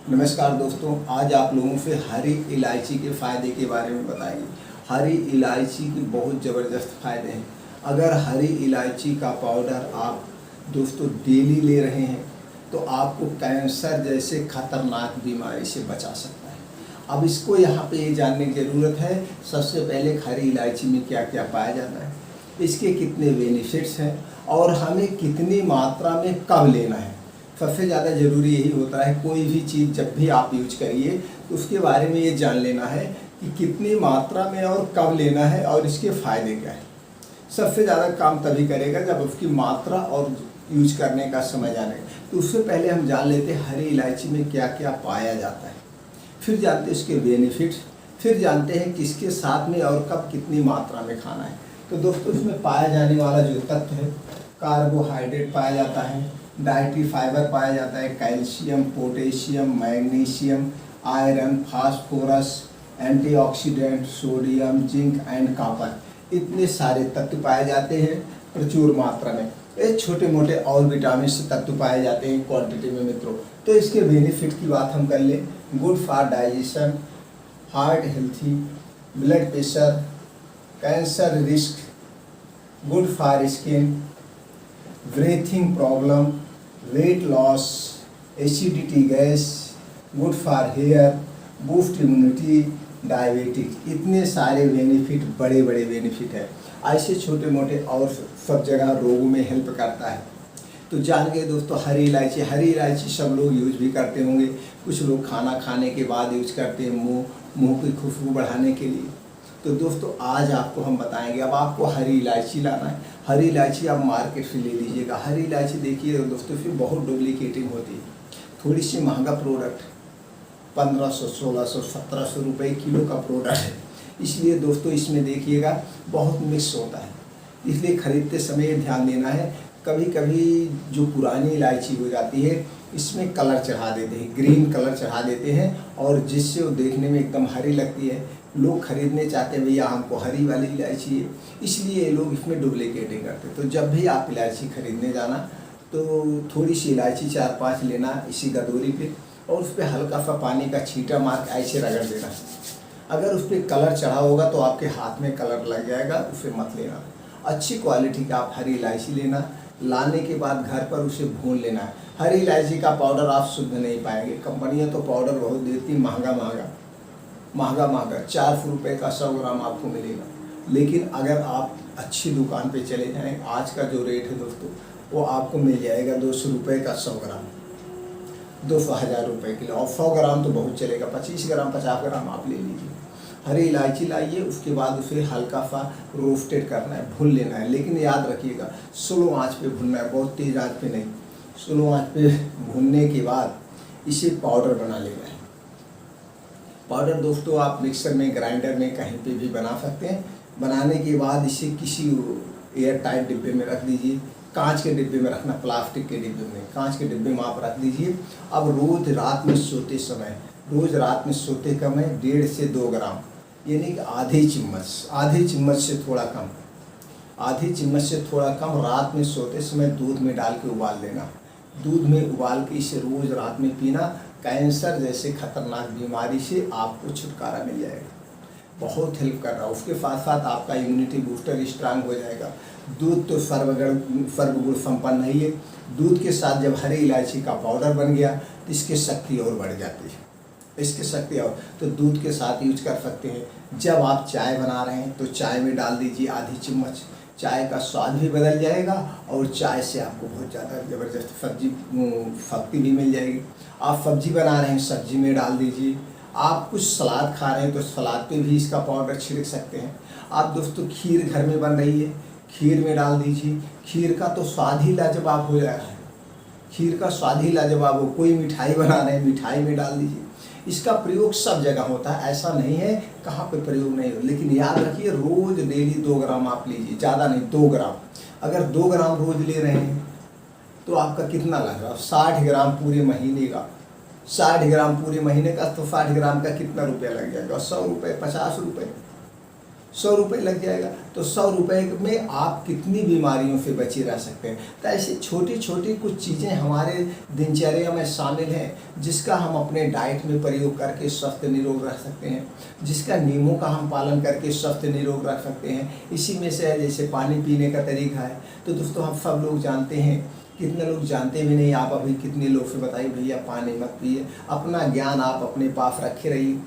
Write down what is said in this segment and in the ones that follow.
नमस्कार दोस्तों, आज आप लोगों से हरी इलायची के फ़ायदे के बारे में बताएंगे। हरी इलायची के बहुत ज़बरदस्त फ़ायदे हैं। अगर हरी इलायची का पाउडर आप दोस्तों डेली ले रहे हैं तो आपको कैंसर जैसे खतरनाक बीमारी से बचा सकता है। अब इसको यहाँ पे ये जानने की ज़रूरत है, सबसे पहले हरी इलायची में क्या क्या पाया जाता है, इसके कितने बेनिफिट्स हैं और हमें कितनी मात्रा में कब लेना है। सबसे ज़्यादा ज़रूरी यही होता है, कोई भी चीज़ जब भी आप यूज करिए तो उसके बारे में ये जान लेना है कि कितनी मात्रा में और कब लेना है और इसके फ़ायदे क्या है। सबसे ज़्यादा काम तभी करेगा जब उसकी मात्रा और यूज करने का समझ आने। तो उससे पहले हम जान लेते हैं हरी इलायची में क्या क्या पाया जाता है, फिर जानते हैं उसके बेनिफिट्स, फिर जानते हैं किसके साथ में और कब कितनी मात्रा में खाना है। तो दोस्तों इसमें पाया जाने वाला जो तत्व है, कार्बोहाइड्रेट पाया जाता है, डाइटरी फाइबर पाया जाता है, calcium, potassium, magnesium, iron, phosphorus, antioxidant, sodium, zinc and copper, इतने सारे तत्व पाए जाते हैं प्रचुर मात्रा में। ये छोटे मोटे और विटामिन तत्व पाए जाते हैं क्वांटिटी में मित्रों। तो इसके बेनिफिट की बात हम कर लें, good for digestion, heart healthy, blood pressure, cancer risk, good for skin, breathing problem, weight loss, acidity gas, good for hair, boost immunity, diabetic, इतने सारे बेनिफिट, बड़े बड़े बेनिफिट है। ऐसे छोटे मोटे और सब जगह रोगों में हेल्प करता है। तो जान गए दोस्तों हरी इलायची सब लोग यूज भी करते होंगे, कुछ लोग खाना खाने के बाद यूज करते हैं मुंह की खुशबू बढ़ाने के लिए। तो दोस्तों आज आपको हम बताएंगे, अब आपको हरी इलायची लाना है। हरी इलायची आप मार्केट से ले लीजिएगा। हरी इलायची देखिए दोस्तों फिर बहुत डुप्लीकेटिंग होती है, थोड़ी सी महंगा प्रोडक्ट, 1500, 1600, 1700 रुपये किलो का प्रोडक्ट है। इसलिए दोस्तों इसमें देखिएगा बहुत मिक्स होता है, इसलिए खरीदते समय ध्यान देना है। कभी कभी जो पुरानी इलायची हो जाती है इसमें कलर चढ़ा देते हैं, ग्रीन कलर चढ़ा देते हैं, और जिससे वो देखने में एकदम हरी लगती है। लोग खरीदने चाहते हैं भैया हमको हरी वाली इलायची है, इसलिए लोग इसमें डुप्लीकेटिंग करते हैं। तो जब भी आप इलायची खरीदने जाना तो थोड़ी सी इलायची 4-5 लेना इसी गदोरी पे, और उस पर हल्का सा पानी का छींटा मार के ऐसे रगड़ देना। अगर उस पर कलर चढ़ा होगा तो आपके हाथ में कलर लग जाएगा, उसे मत लेना। अच्छी क्वालिटी का आप हरी इलायची लेना, लाने के बाद घर पर उसे भून लेना है। हरी इलायची का पाउडर आप शुद्ध नहीं पाएंगे, कंपनियां तो पाउडर बहुत देती, महंगा 400 रुपये का 100 ग्राम आपको मिलेगा। लेकिन अगर आप अच्छी दुकान पे चले जाएं, आज का जो रेट है दोस्तों वो आपको मिल जाएगा 200 रुपये का 100 ग्राम, 200 रुपये किलो। और 100 ग्राम तो बहुत चलेगा, 25 ग्राम 50 ग्राम आप ले लीजिए। हरी इलायची लाइए, उसके बाद उसे हल्का सा रोस्टेड करना है, भून लेना है। लेकिन याद रखिएगा स्लो आंच पे भूनना है, बहुत तेज़ आंच पे नहीं। स्लो आंच पे भूनने के बाद इसे पाउडर बना लेना है। पाउडर दोस्तों आप मिक्सर में, ग्राइंडर में, कहीं पे भी बना सकते हैं। बनाने के बाद इसे किसी एयर टाइट डिब्बे में रख दीजिए, कांच के डिब्बे में रखना, प्लास्टिक के डिब्बे में, कांच के डिब्बे में आप रख दीजिए। अब रोज़ रात में सोते समय, रोज़ रात में सोते समय 1.5 से 2 ग्राम, यानी कि आधी चम्मच से थोड़ा कम, आधी चम्मच से थोड़ा कम रात में सोते समय दूध में डाल के उबाल देना। दूध में उबाल के इसे रोज़ रात में पीना, कैंसर जैसे खतरनाक बीमारी से आपको छुटकारा मिल जाएगा, बहुत हेल्प कर रहा है। उसके साथ साथ आपका इम्यूनिटी बूस्टर स्ट्रांग हो जाएगा। दूध तो सर्वगुण संपन्न है ये। दूध के साथ जब हरी इलायची का पाउडर बन गया तो इसकी शक्ति और बढ़ जाती है, इसकी शक्ति और, तो दूध के साथ यूज कर सकते हैं। जब आप चाय बना रहे हैं तो चाय में डाल दीजिए आधी चम्मच, चाय का स्वाद भी बदल जाएगा और चाय से आपको बहुत ज़्यादा ज़बरदस्त शक्ति भी मिल जाएगी। आप सब्जी बना रहे हैं, सब्जी में डाल दीजिए। आप कुछ सलाद खा रहे हैं तो सलाद पे भी इसका पाउडर छिड़क सकते हैं। आप दोस्तों खीर घर में बन रही है, खीर में डाल दीजिए। खीर का तो स्वाद ही लाजवाब हो जाएगा, खीर का स्वाद ही लाजवाब हो। कोई मिठाई बना रहे हैं, मिठाई में डाल दीजिए। इसका प्रयोग सब जगह होता है, ऐसा नहीं है कहाँ पे प्रयोग नहीं हो। लेकिन याद रखिए रोज़ डेली 2 ग्राम आप लीजिए, ज़्यादा नहीं, 2 ग्राम। अगर 2 ग्राम रोज़ ले रहे हैं तो आपका कितना लग रहा है, 60 ग्राम पूरे महीने का। 60 ग्राम पूरे महीने का तो 60 ग्राम का कितना रुपया लग जाएगा, 100 रुपये, 50 रुपये। 100 रुपये लग जाएगा, तो 100 रुपये में आप कितनी बीमारियों से बचे रह सकते हैं। तो ऐसी छोटी छोटी कुछ चीज़ें हमारे दिनचर्या में शामिल हैं जिसका हम अपने डाइट में प्रयोग करके स्वस्थ निरोग रख सकते हैं, जिसका नियमों का हम पालन करके स्वस्थ निरोग रख सकते हैं। इसी में से है जैसे पानी पीने का तरीका है। तो दोस्तों हम सब लोग जानते हैं, कितने लोग जानते भी नहीं। आप अभी कितने लोग से बताइए भैया पानी मत पिए। अपना ज्ञान आप अपने पास रखे रहिए,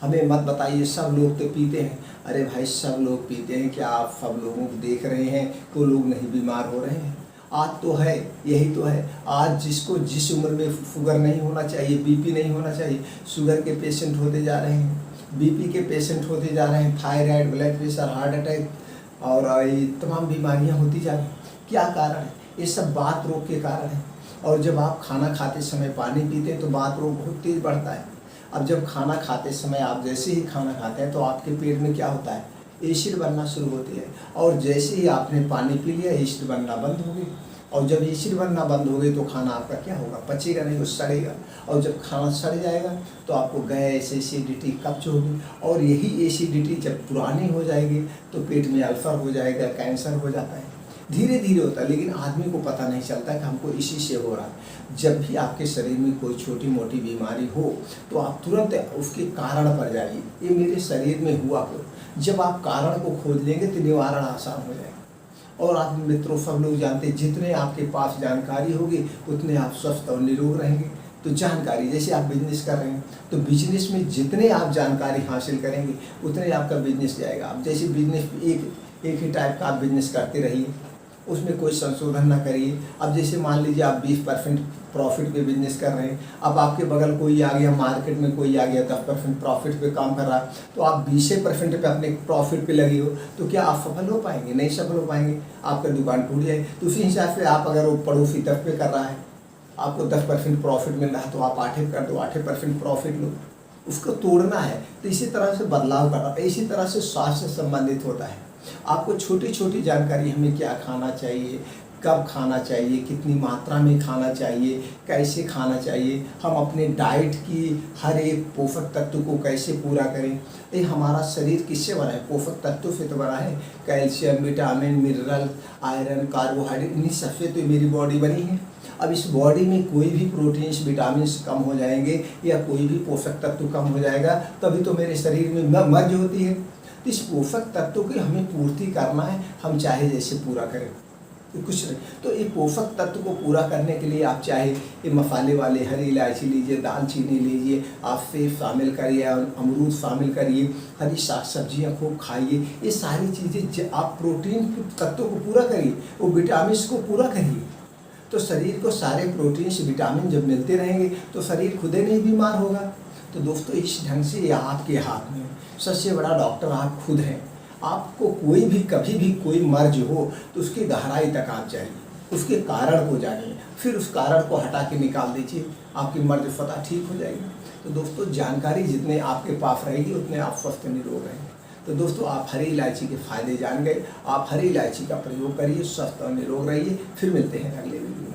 हमें मत बताइए सब लोग तो पीते हैं। अरे भाई सब लोग पीते हैं, क्या आप सब लोगों को देख रहे हैं को लोग नहीं बीमार हो रहे हैं? आज तो है, यही तो है। आज जिसको जिस उम्र में शुगर नहीं होना चाहिए, बीपी नहीं होना चाहिए, शुगर के पेशेंट होते जा रहे हैं, बीपी के पेशेंट होते जा रहे हैं, thyroid, blood pressure, heart attack और ये तमाम बीमारियां होती जा रही हैं। क्या कारण है? ये सब बात रोग के कारण है। और जब आप खाना खाते समय पानी पीते हैं तो बात रोग बहुत तेज़ बढ़ता है। अब जब खाना खाते समय आप जैसे ही खाना खाते हैं तो आपके पेट में क्या होता है? एसिड बनना शुरू होती है, और जैसे ही आपने पानी पी लिया एसिड बनना बंद हो गई। और जब एसिड बनना बंद हो गई तो खाना आपका क्या होगा? पचेगा नहीं, वो सड़ेगा। और जब खाना सड़ जाएगा तो आपको गैस, एसिडिटी, कब्ज होगी। और यही एसिडिटी जब पुरानी हो जाएगी तो पेट में अल्सर हो जाएगा, कैंसर हो जाता है। धीरे धीरे होता है, लेकिन आदमी को पता नहीं चलता कि हमको इसी से हो रहा है। जब भी आपके शरीर में कोई छोटी मोटी बीमारी हो तो आप तुरंत उसके कारण पर जाइए, ये मेरे शरीर में हुआ क्यों। जब आप कारण को खोज लेंगे तो निवारण आसान हो जाएगा। और आप मित्रों सब लोग जानते हैं, जितने आपके पास जानकारी होगी उतने आप स्वस्थ और निरोग रहेंगे। तो जानकारी, जैसे आप बिजनेस कर रहे हैं तो बिजनेस में जितने आप जानकारी हासिल करेंगे उतने आपका बिजनेस जाएगा। आप जैसे बिजनेस एक ही टाइप का आप बिजनेस करते रहिए, उसमें कोई संशोधन ना करिए। अब जैसे मान लीजिए आप 20% प्रॉफिट पे बिजनेस कर रहे हैं, अब आपके बगल कोई आ गया, मार्केट में कोई आ गया 10% प्रॉफिट पे काम कर रहा है, तो आप 20% पे अपने प्रॉफिट पे लगे हो, तो क्या आप सफल हो पाएंगे? नहीं सफल हो पाएंगे, आपका दुकान टूट जाएगी। तो उसी हिसाब से आप अगर वो पड़ोसी 10 पे कर रहा है, आपको 10% प्रॉफिट मिल रहा है, तो आप 8 कर दो, 8% प्रॉफिट लो, उसको तोड़ना है। तो इसी तरह से बदलाव करना, इसी तरह से स्वास्थ्य से संबंधित होता है। आपको छोटी छोटी जानकारी, हमें क्या खाना चाहिए, कब खाना चाहिए, कितनी मात्रा में खाना चाहिए, कैसे खाना चाहिए, हम अपने डाइट की हर एक पोषक तत्व को कैसे पूरा करें। ये हमारा शरीर किससे बना है? पोषक तत्व से तो बना है। Calcium, vitamin, mineral, iron, carbohydrate, इन्हीं सबसे तो मेरी बॉडी बनी है। अब इस बॉडी में कोई भी प्रोटीन्स, विटामिन कम हो जाएंगे या कोई भी पोषक तत्व कम हो जाएगा तभी तो मेरे शरीर में मर्ज होती है। तो इस पोषक तत्व की हमें पूर्ति करना है, हम चाहे जैसे पूरा करें तो कुछ नहीं। तो ये पोषक तत्व को पूरा करने के लिए आप चाहे ये मसाले वाले हरी इलायची लीजिए, दालचीनी लीजिए, आप सेब शामिल करिए, अमरूद शामिल करिए, हरी साग सब्जियाँ खूब खाइए। ये सारी चीज़ें आप प्रोटीन तत्व को पूरा करिए, वो विटामिन को पूरा करिए। तो शरीर को सारे प्रोटीन विटामिन जब मिलते रहेंगे तो शरीर खुद ही नहीं बीमार होगा। तो दोस्तों इस ढंग से ये आपके हाथ में, सबसे बड़ा डॉक्टर आप खुद हैं। आपको कोई भी कभी भी कोई मर्ज हो तो उसकी गहराई तक आप जाइए, उसके कारण को जानिए, फिर उस कारण को हटा के निकाल दीजिए, आपकी मर्ज फतह ठीक हो जाएगी। तो दोस्तों जानकारी जितने आपके पास रहेगी उतने आप स्वस्थ निरोग रहेंगे। तो दोस्तों आप हरी इलायची के फायदे जान गए, आप हरी इलायची का प्रयोग करिए, स्वस्थ और निरोग रहिए। फिर मिलते हैं अगले वीडियो।